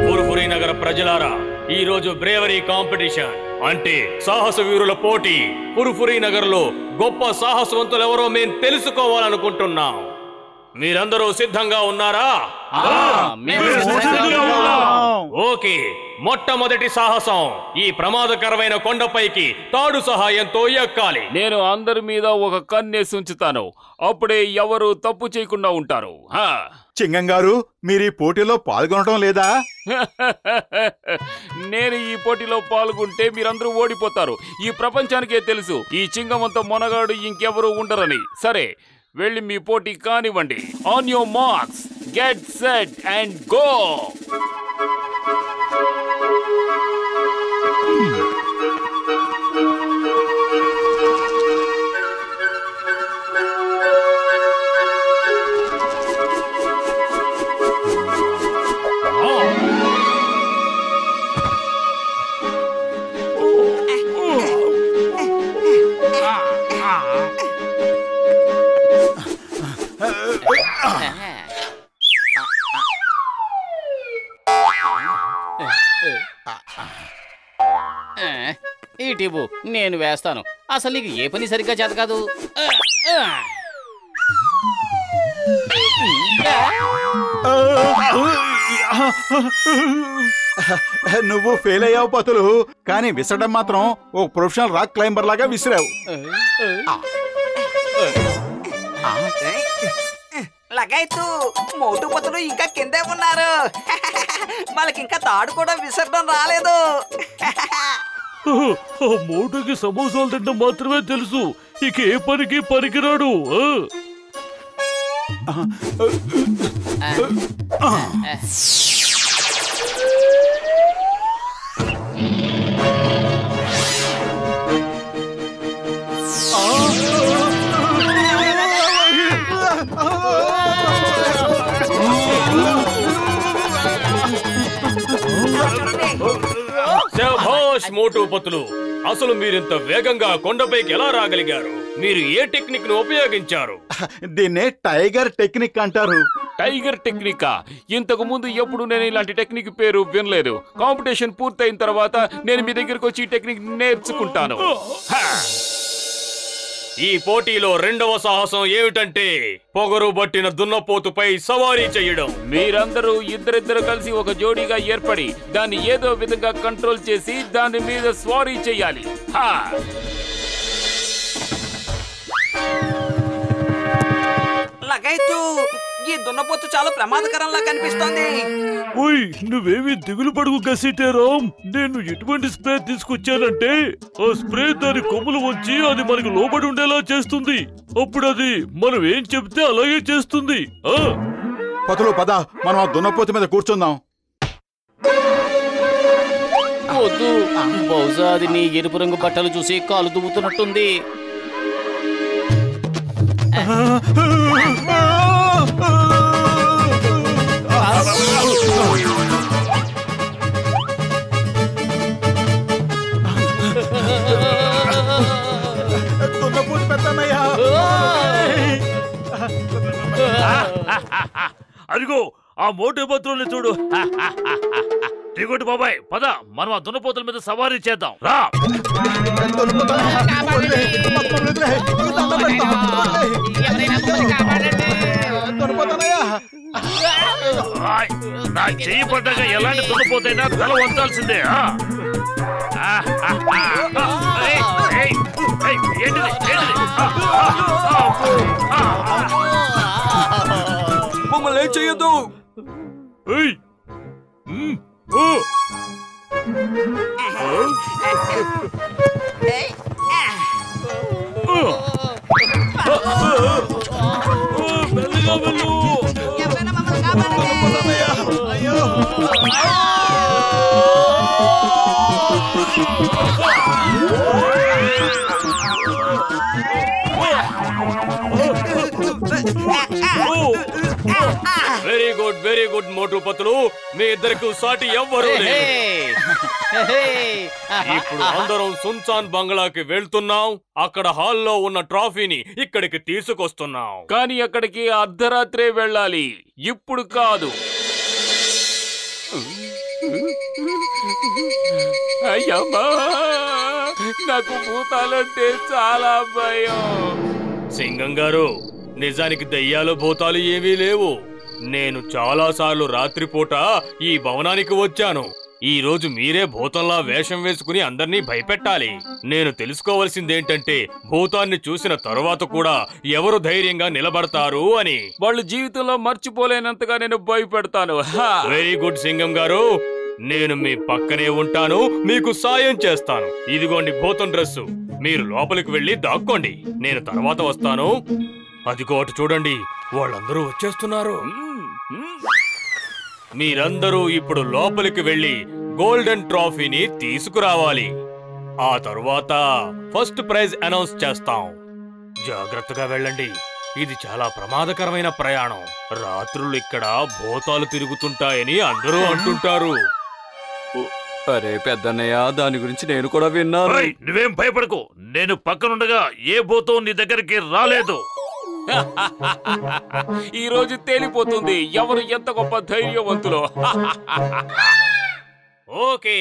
పురుపురి నగర ప్రజలారా, ఈ రోజు బ్రేవరీ కాంపిటీషన్ అంటే సాహస వీరుల పోటీ. పురుపురి నగర్ లో గొప్ప సాహసవంతులు ఎవరో మేము తెలుసుకోవాలనుకుంటున్నాం. మీరందరూ సిద్ధంగా ఉన్నారా? ఓకే, మొట్టమొదటి సాహసం ఈ ప్రమాదకరమైన కొండపైకి తాడు సహాయంతో ఎక్కాలి. నేను అందరి మీద ఒక కన్నేసి ఉంచుతాను, అప్పుడే ఎవరు తప్పు చేయకుండా ఉంటారు. చింగం గారు, మీరు ఈ పోటీలో పాల్గొనడం లేదా? నేను ఈ పోటీలో పాల్గొంటే మీరందరూ ఓడిపోతారు. ఈ ప్రపంచానికే తెలుసు ఈ చింగమంత మొనగాడు ఇంకెవరూ ఉండరని. సరే, వెళ్ళి మీ పోటీ కానివ్వండి. On your marks, get set and go. ఇటీవు నేను వేస్తాను. అసలు నీకు ఏ పని సరిగ్గా చేత కాదు. నువ్వు ఫెయిల్ అయ్యావు పతులు, కానీ విసరడం మాత్రం ఓ ప్రొఫెషనల్ రాక్ క్లైంబర్ లాగా విసిరావు. లగైతూ మోటు పతులు ఇంకా కిందే ఉన్నారు. వాళ్ళకి ఇంకా తాడు కూడా విసరడం రాలేదు. మోటుకి సమోసాలు తినడం మాత్రమే తెలుసు, ఇక ఏ పనికి పనికిరాడు. శభాష్ మోటు పతులు, అసలు మీరింత వేగంగా కొండపైకి ఎలా రాగలిగారు? మీరు ఏ టెక్నిక్ ను ఉపయోగించారు? దీన్నే టైగర్ టెక్నిక్ అంటారు. Tiger Technica? ఇంతకు ముందు ఎప్పుడు నేను ఇలాంటి టెక్నిక్ పేరు వినలేదు. కాంపిటీషన్ పూర్తయిన తర్వాత నేను మీ దగ్గరకు వచ్చి ఈ టెక్నిక్ నేర్చుకుంటాను. ఈ పోటీలో రెండవ సాహసం ఏమిటంటే పొగరు బట్టిన దున్నపోతుపై సవారీ చేయడం. మీరందరూ ఇద్దరిద్దరు కలిసి ఒక జోడీగా ఏర్పడి దాన్ని ఏదో విధంగా కంట్రోల్ చేసి దాని మీద స్వారీ చేయాలి. లగైతూ ఈ దున్నపోతు చాలా ప్రమాదకరంలా కనిపిస్తోంది. ఓయ్, నువ్వేమి దిగులు పడుకు గసిటేరాం. నేను ఎటువంటి స్ప్రే తీసుకొచ్చానంటే ఆ స్ప్రే దాని కొమ్ములు వచ్చి అది మనకు లోబడి ఉండేలా చేస్తుంది. అప్పుడు అది మనం ఏం చెప్తే అలాగే చేస్తుంది. పతులు పద, మనం ఆ దున్నపోతు మీద కూర్చుందాం. వద్దు, బహుశా అది నీ ఎరుపు రంగు బట్టలు చూసి కాలు దువ్వుతున్నట్టుంది. దున్నపోతు పెద్దన్నయ్య. అదిగో ఆ మోటు పత్రుల్ని చూడు. దిగుడు బాబాయ్, పద, మనం ఆ దున్నపోతుల మీద సవారీ చేద్దాం. రా. నా చెయ్యి పడ్డాక ఎలాంటి దున్నపోతైనా తల వంచాల్సిందే. మమ్మల్ని ఏం చెయ్యొద్దు. మెల్లిగా వెళ్ళు. ఎవరైనా మమ్మల్ని కాపాడండి. వెరీ గుడ్ మోటు పతులు, మీ ఇద్దరికి సాటి ఎవ్వరూ లేరు. ఇప్పుడు అందరం సున్సాన్ బంగ్లాకి వెళ్తున్నాం. అక్కడ హాల్లో ఉన్న ట్రాఫీని ఇక్కడికి తీసుకొస్తున్నాం. కానీ అక్కడికి అర్ధరాత్రే వెళ్ళాలి, ఇప్పుడు కాదు. అయ్యమ్మా, నాకు భూతాలంటే చాలా భయం. సింగం గారు, నిజానికి దయ్యాలు భూతాలు ఏమీ లేవు. నేను చాలాసార్లు రాత్రిపూట ఈ భవనానికి వచ్చాను. ఈ రోజు మీరే భూతంలా వేషం వేసుకుని అందర్నీ భయపెట్టాలి. నేను తెలుసుకోవాల్సిందేంటంటే భూతాన్ని చూసిన తరువాత కూడా ఎవరు ధైర్యంగా నిలబడతారు అని. వాళ్ళు జీవితంలో మర్చిపోలేనంతగా నేను భయపెడతాను. వెరీ గుడ్ సింగం గారు, నేను మీ పక్కనే ఉంటాను, మీకు సాయం చేస్తాను. ఇదిగోండి భూతం డ్రెస్సు, మీరు లోపలికి వెళ్ళి దాక్కోండి, నేను తర్వాత వస్తాను. అదిగో అటు చూడండి, వాళ్ళందరూ వచ్చేస్తున్నారు. మీరందరూ ఇప్పుడు లోపలికి వెళ్ళి గోల్డెన్ ట్రాఫీని తీసుకురావాలి. ఆ తరువాత ఫస్ట్ ప్రైజ్ అనౌన్స్ చేస్తాం. జాగ్రత్తగా వెళ్ళండి, ఇది చాలా ప్రమాదకరమైన ప్రయాణం. రాత్రులు ఇక్కడ భూతాలు తిరుగుతుంటాయని అందరూ అంటుంటారు. అరే పెద్దన్నయ్య, దాని గురించి నేను కూడా విన్నాను. నువ్వేం భయపడకు, నేను పక్కనుండగా ఏ భూతం నీ దగ్గరికి రాలేదు. ఈ రోజు తేలిపోతుంది ఎవరు ఎంత గొప్ప ధైర్యవంతులో. Okay,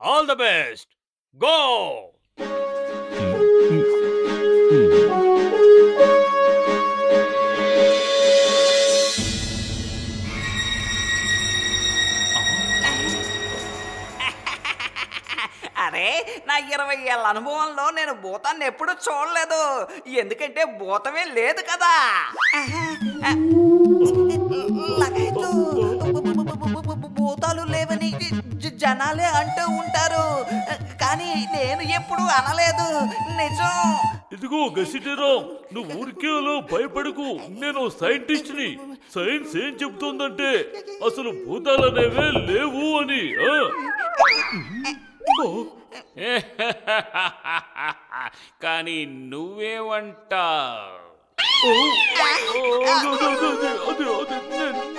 all the best, go. అరే, నా 20 ఏళ్ళ అనుభవంలో నేను భూతాన్ని ఎప్పుడు చూడలేదు, ఎందుకంటే భూతమే లేదు కదా. లగైతు, భూతాలు లేవని జనాలే అంటూ ఉంటారు, కానీ నేను ఎప్పుడు అనలేదు, నిజం. ఇదిగో గసిటేరాం, నువ్వు ఊరికే అలా భయపడకు. నేను సైంటిస్ట్ ని. సైన్స్ ఏం చెబుతోందంటే అసలు భూతాలనేవే లేవు అని. కానీ నువ్వేమంటా?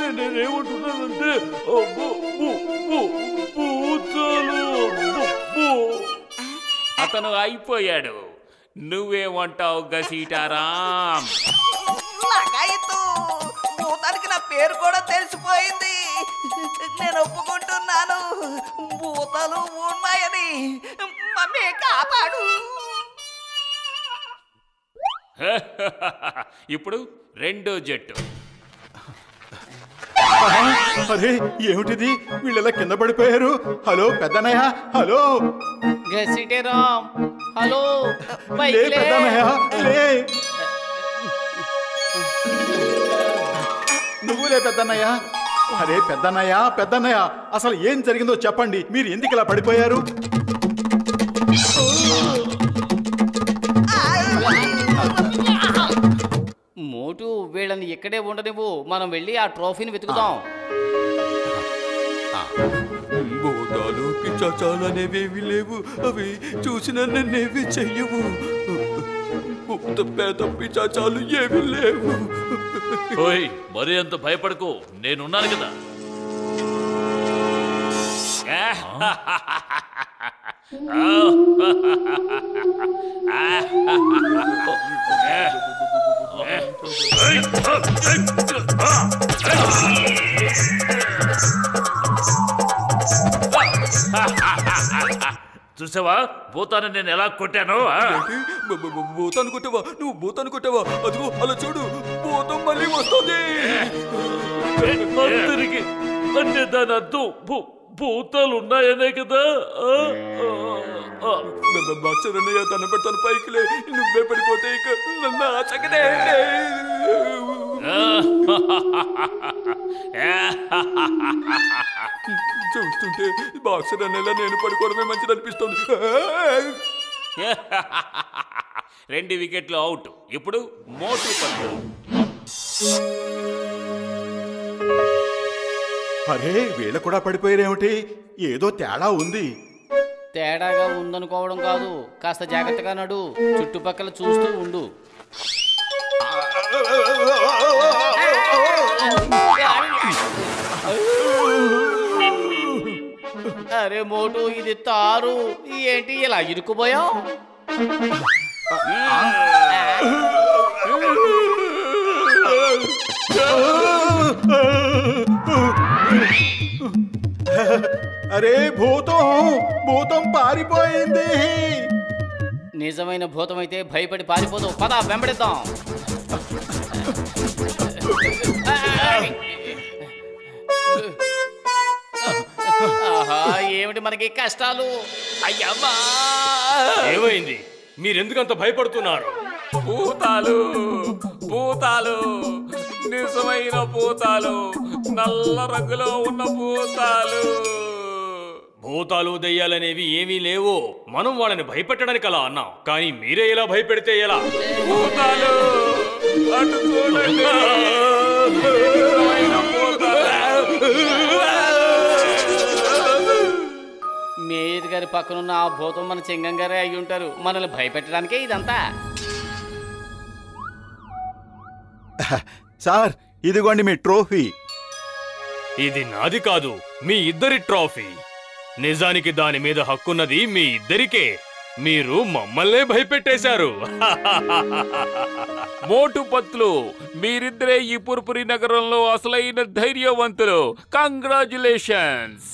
నేనేమంటున్నానంటే అతను అయిపోయాడు. నువ్వేమంటావు గసీటారాం? లగైతు, భూతానికి నా పేరు కూడా తెలిసిపోయింది. నేను ఒప్పుకుంటున్నాను, భూతాలు ఉన్నాయని. మమ్మీ కాపాడు. ఇప్పుడు రెండో జట్టు. అరే ఏమిటిది, వీళ్ళెలా కింద పడిపోయారు? హలో పెద్దన్నయ్య, హలో. గసిటేరాం, హలో. లే పెద్దన్నయ్య, లే. నువ్వులే పెద్దన్నయ్య. అరే పెద్దన్నయ్య, పెద్దన్నయ్య, అసలు ఏం జరిగిందో చెప్పండి. మీరు ఎందుకు ఇలా పడిపోయారు? మోటు, వీళ్ళని ఇక్కడే ఉండనివ్వు, మనం వెళ్ళి ఆ ట్రోఫీని వెతుకుదాం. భూతాలు పిశాచాలు అనేవేవి లేవు, అవి చూసిన నన్నేవి చెయ్యవు. భూత పేద పిశాచాలు ఏవి లేవు. ఓయ్, మరీ అంత భయపడకు, నేనున్నాను కదా. చూసావా భూతాన్ని నేను ఎలా కొట్టాను? భూతాన్ని కొట్టావా? నువ్వు భూతాన్ని కొట్టావా? అదిగో అలా చూడు, భూతం మళ్ళీ వస్తుంది. అందరికి అంటే దాని అర్థం భూతాలు ఉన్నాయనే కదా. బాక్సరన్నయ్య, తన పెడతాను పైకిలే, నువ్వే పడిపోతే ఇక నన్ను ఆచకనే. చూస్తుంటే బాక్సర్ అన్నయ్యలా నేను పడుకోవడమే మంచిది అనిపిస్తుంది. 2 వికెట్లు అవుట్. ఇప్పుడు మోటు పట్టు. అరే వీళ్ళ కూడా పడిపోయారేమిటి? ఏదో తేడా ఉంది. తేడాగా ఉందనుకోవడం కాదు, కాస్త జాగ్రత్తగా నడు, చుట్టుపక్కల చూస్తూ ఉండు. అరే మోటు ఇది తారు ఏంటి ఇలా ఇరుక్కుపోయావు? అరే భూతం పారిపోయింది. నిజమైన భూతం అయితే భయపడి పారిపోదు. పద వెంబడిద్దాం. ఆహా, ఏమిటి మనకి కష్టాలు? అయ్యమ్మా, ఏమైంది? మీరెందుకంత భయపడుతున్నారు? భూతాలు భూతాలు నిజమైన భూతాలు, నల్ల రంగులో ఉన్న భూతాలు. భూతాలు దెయ్యాలనేవి ఏమీ లేవు. మనం వాళ్ళని భయపెట్టడానికి అలా అన్నాం, కానీ మీరే ఇలా భయపెడితే ఎలా? భూతాలు అటు చూడండి, నిజమైన భూతాలు. మేయర్ గారి పక్కనున్న ఆ భూతం మన చింగం గారే అయి ఉంటారు. మనల్ని భయపెట్టడానికే ఇదంతా. సార్ ఇదిగోండి మీ ట్రోఫీ. ఇది నాది కాదు, మీ ఇద్దరి ట్రోఫీ. నిజానికి దాని మీద హక్కున్నది మీ ఇద్దరికే. మీరు మమ్మల్నే భయపెట్టేశారు. మోటు పత్లు, మీరిద్దరే ఈ పుర్పురి నగరంలో అసలైన ధైర్యవంతులు. కంగ్రాచులేషన్స్.